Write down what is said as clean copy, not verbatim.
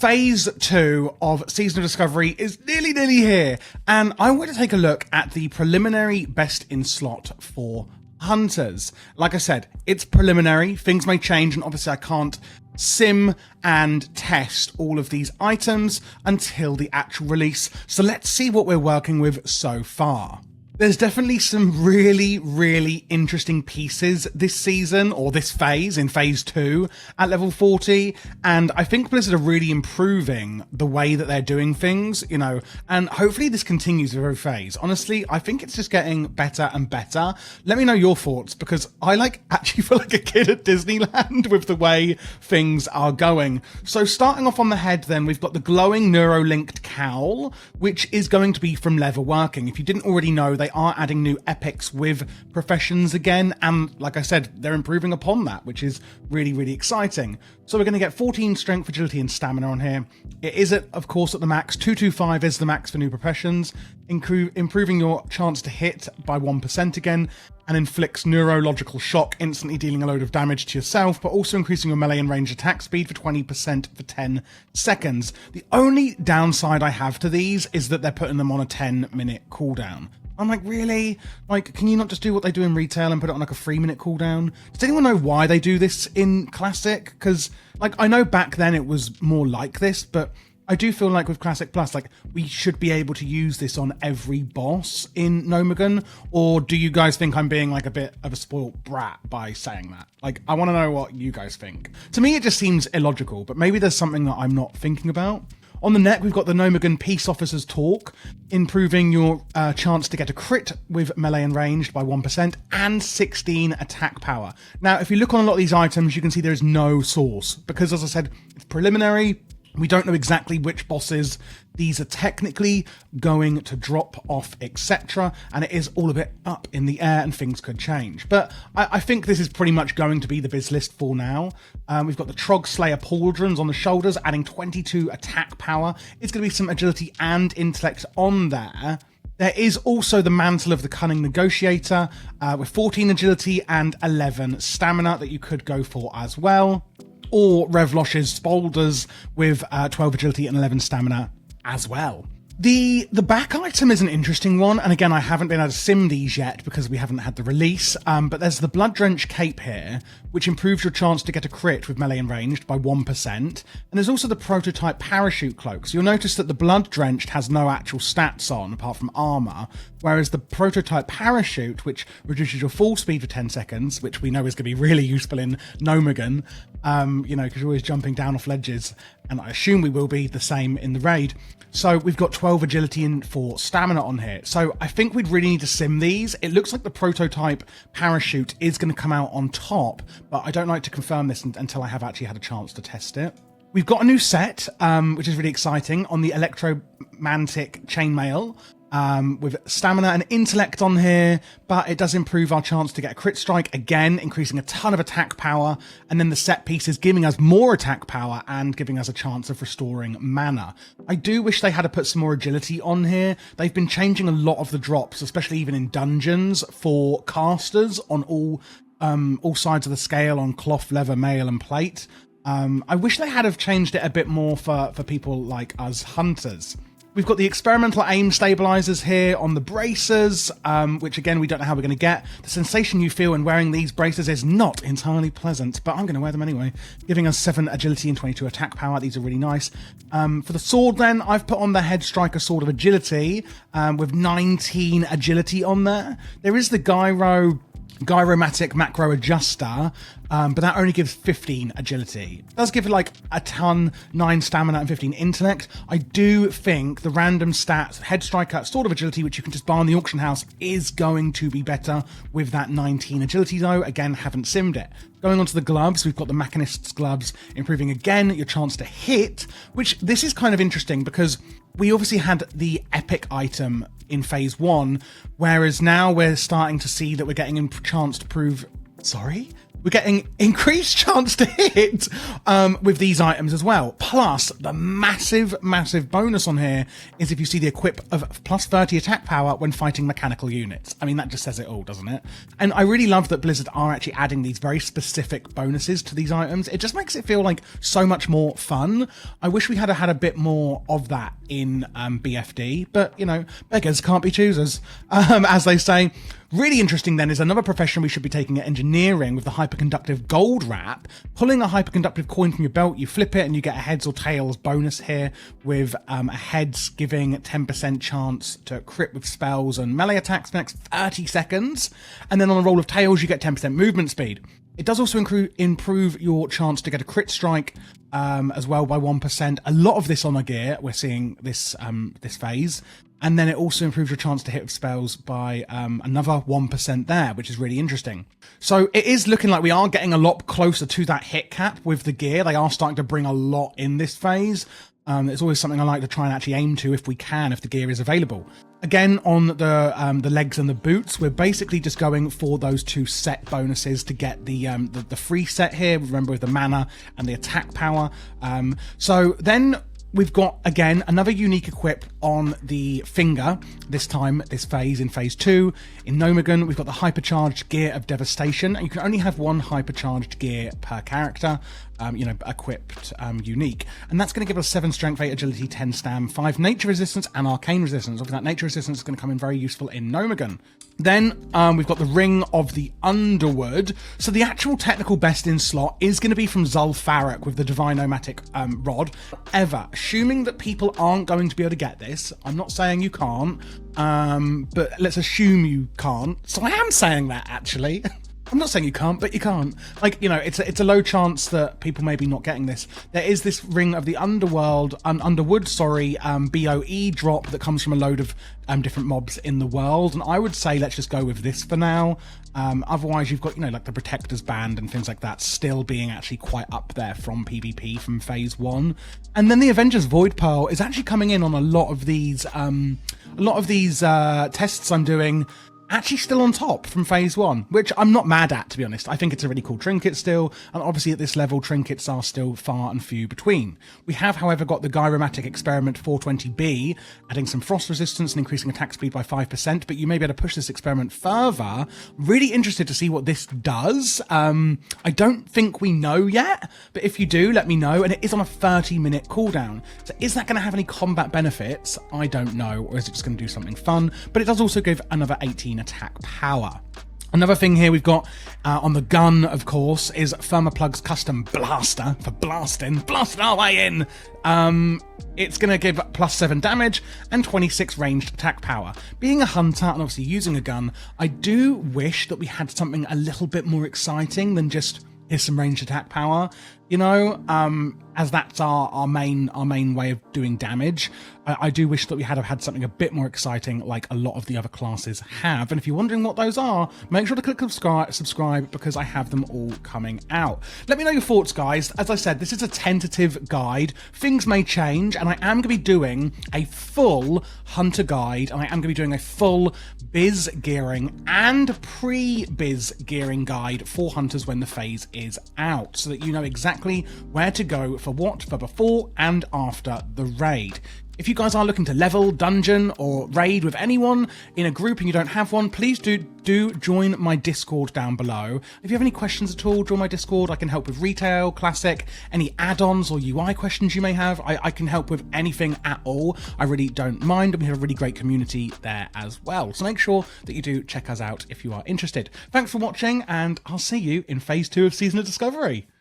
Phase 2 of Season of Discovery is nearly here, and I want to take a look at the preliminary best in slot for Hunters. Like I said, it's preliminary, things may change, and obviously I can't sim and test all of these items until the actual release, so let's see what we're working with so far. There's definitely some really interesting pieces this season, or this phase, in Phase 2 at level 40, and I think Blizzard are really improving the way that they're doing things, you know, and hopefully this continues with every phase. Honestly, I think it's just getting better and better. Let me know your thoughts, because I actually feel like a kid at Disneyland with the way things are going. So starting off on the head then, we've got the glowing neuro-linked cowl, which is going to be from leather working. If you didn't already know, they are adding new epics with professions again, and like I said, they're improving upon that, which is really exciting. So we're going to get 14 strength, agility and stamina on here. It is of course at the max. 225 is the max for new professions, improving your chance to hit by 1% again, and inflicts neurological shock, instantly dealing a load of damage to yourself, but also increasing your melee and range attack speed for 20% for 10 seconds. The only downside I have to these is that they're putting them on a 10-minute cooldown. I'm like, really? Like, can you not just do what they do in retail and put it on like a 3-minute cooldown? Does anyone know why they do this in Classic? Because, like, I know back then it was more like this, but I do feel like with Classic Plus, like, we should be able to use this on every boss in Nomagon. Or do you guys think I'm being like a bit of a spoiled brat by saying that? Like, I want to know what you guys think. To me, it just seems illogical, but maybe there's something that I'm not thinking about. On the neck, we've got the Nomagon Peace Officer's Talk, improving your chance to get a crit with melee and ranged by 1% and 16 attack power. Now, if you look on a lot of these items, you can see there is no source, because as I said, it's preliminary. We don't know exactly which bosses these are technically going to drop off, etc. And it is all a bit up in the air and things could change. But I think this is pretty much going to be the biz list for now. We've got the Trog Slayer Pauldrons on the shoulders, adding 22 attack power. It's going to be some agility and intellect on there. There is also the Mantle of the Cunning Negotiator with 14 agility and 11 stamina that you could go for as well. Or Revlosh's Spolders with 12 agility and 11 stamina as well. The back item is an interesting one, and again, I haven't been able to sim these yet because we haven't had the release, but there's the Blood Drench Cape here, which improves your chance to get a crit with melee and ranged by 1%, and there's also the Prototype Parachute Cloak. So you'll notice that the Blood Drenched has no actual stats on, apart from armor, whereas the Prototype Parachute, which reduces your full speed for 10 seconds, which we know is going to be really useful in Nomagon, you know, because you're always jumping down off ledges, and I assume we will be the same in the raid. So we've got 12 agility and 4 stamina on here. So I think we'd really need to sim these. It looks like the Prototype Parachute is going to come out on top, but I don't like to confirm this until I have actually had a chance to test it. We've got a new set, which is really exciting, on the Electromantic Chainmail, with stamina and intellect on here, but it does improve our chance to get a crit strike, again increasing a ton of attack power, and then the set piece is giving us more attack power and giving us a chance of restoring mana. I do wish they had to put some more agility on here. They've been changing a lot of the drops, especially even in dungeons, for casters on all sides of the scale, on cloth, leather, mail and plate. I wish they had have changed it a bit more for people like us hunters. We've got the experimental aim stabilizers here on the bracers, which again, we don't know how we're going to get. The sensation you feel when wearing these bracers is not entirely pleasant, but I'm going to wear them anyway, giving us 7 agility and 22 attack power. These are really nice. For the sword then, I've put on the Head Striker Sword of Agility with 19 agility on there. There is the Gyromatic Macro Adjuster, but that only gives 15 agility. It does give like a ton, 9 stamina and 15 intellect. I do think the random stats, Head Striker, Sword of Agility, which you can just buy on the auction house, is going to be better with that 19 agility though. Again, haven't simmed it. Going on to the gloves, we've got the Machinist's Gloves, improving again your chance to hit, which this is kind of interesting because we obviously had the epic item in Phase 1, whereas now we're starting to see that we're getting a chance to prove... Sorry? we're getting increased chance to hit with these items as well. Plus, the massive bonus on here is if you see the equip of plus 30 attack power when fighting mechanical units. I mean, that just says it all, doesn't it? And I really love that Blizzard are actually adding these very specific bonuses to these items. It just makes it feel like so much more fun. I wish we had had a bit more of that in BFD, but, you know, beggars can't be choosers, as they say. Really interesting then is another profession we should be taking at engineering with the hyperconductive gold wrap. Pulling a hyperconductive coin from your belt, you flip it and you get a heads or tails bonus here, with a heads giving 10% chance to crit with spells and melee attacks for the next 30 seconds. And then on a roll of tails, you get 10% movement speed. It does also improve your chance to get a crit strike as well by 1%. A lot of this on a gear, we're seeing this this phase. And then it also improves your chance to hit with spells by another 1% there, which is really interesting. So it is looking like we are getting a lot closer to that hit cap with the gear. They are starting to bring a lot in this phase. It's always something I like to try and actually aim to if we can, if the gear is available. Again, on the legs and the boots, we're basically just going for those 2 set bonuses to get the free set here. Remember, with the mana and the attack power. So then we've got, again, another unique equip on the finger, this time, this phase, in phase 2. In Nomagon, we've got the hypercharged gear of devastation, and you can only have 1 hypercharged gear per character, you know, equipped, unique. And that's going to give us 7 strength, 8 agility, 10 stam, 5 nature resistance, and arcane resistance. Obviously, that nature resistance is going to come in very useful in Nomagon. Then we've got the Ring of the Underwood. So the actual technical best in slot is going to be from Zul'Farrak with the Divine-O-Matic rod. However, assuming that people aren't going to be able to get this, I'm not saying you can't, but let's assume you can't. So I am saying that, actually. I'm not saying you can't, but you can't. Like, you know, it's a low chance that people may be not getting this. There is this Ring of the Underwood, BOE drop that comes from a load of different mobs in the world, and I would say let's just go with this for now. Otherwise, you've got, you know, like the Protector's Band and things like that still being actually quite up there from PvP from phase 1. And then the Avengers Void Pearl is actually coming in on a lot of these tests I'm doing, actually still on top from phase 1, which I'm not mad at, to be honest. I think it's a really cool trinket still, and obviously at this level trinkets are still far and few between. We have, however, got the Gyromatic Experiment 420B, adding some frost resistance and increasing attack speed by 5%, but you may be able to push this experiment further. Really interested to see what this does. I don't think we know yet, but if you do, let me know. And it is on a 30-minute cooldown, so is that going to have any combat benefits? I don't know, or is it just going to do something fun? But it does also give another 18 attack power. Another thing here we've got on the gun, of course, is Thermoplug's custom blaster for blasting our way in. It's going to give plus 7 damage and 26 ranged attack power. Being a hunter and obviously using a gun, I do wish that we had something a little bit more exciting than just here's some ranged attack power, you know, as that's our main way of doing damage. I do wish that we had something a bit more exciting like a lot of the other classes have. And if you're wondering what those are, make sure to click subscribe because I have them all coming out. Let me know your thoughts, guys. As I said, this is a tentative guide. Things may change, and I am going to be doing a full hunter guide, and I am going to be doing a full BiS gearing and pre-BiS gearing guide for hunters when the phase is out, so that you know exactly where to go for what for before and after the raid. If you guys are looking to level, dungeon, or raid with anyone in a group and you don't have one, please do join my Discord down below. If you have any questions at all, join my Discord. I can help with retail, classic, any add-ons or UI questions you may have. I can help with anything at all. I really don't mind, and we have a really great community there as well. So make sure that you do check us out if you are interested. Thanks for watching, and I'll see you in phase 2 of Season of Discovery.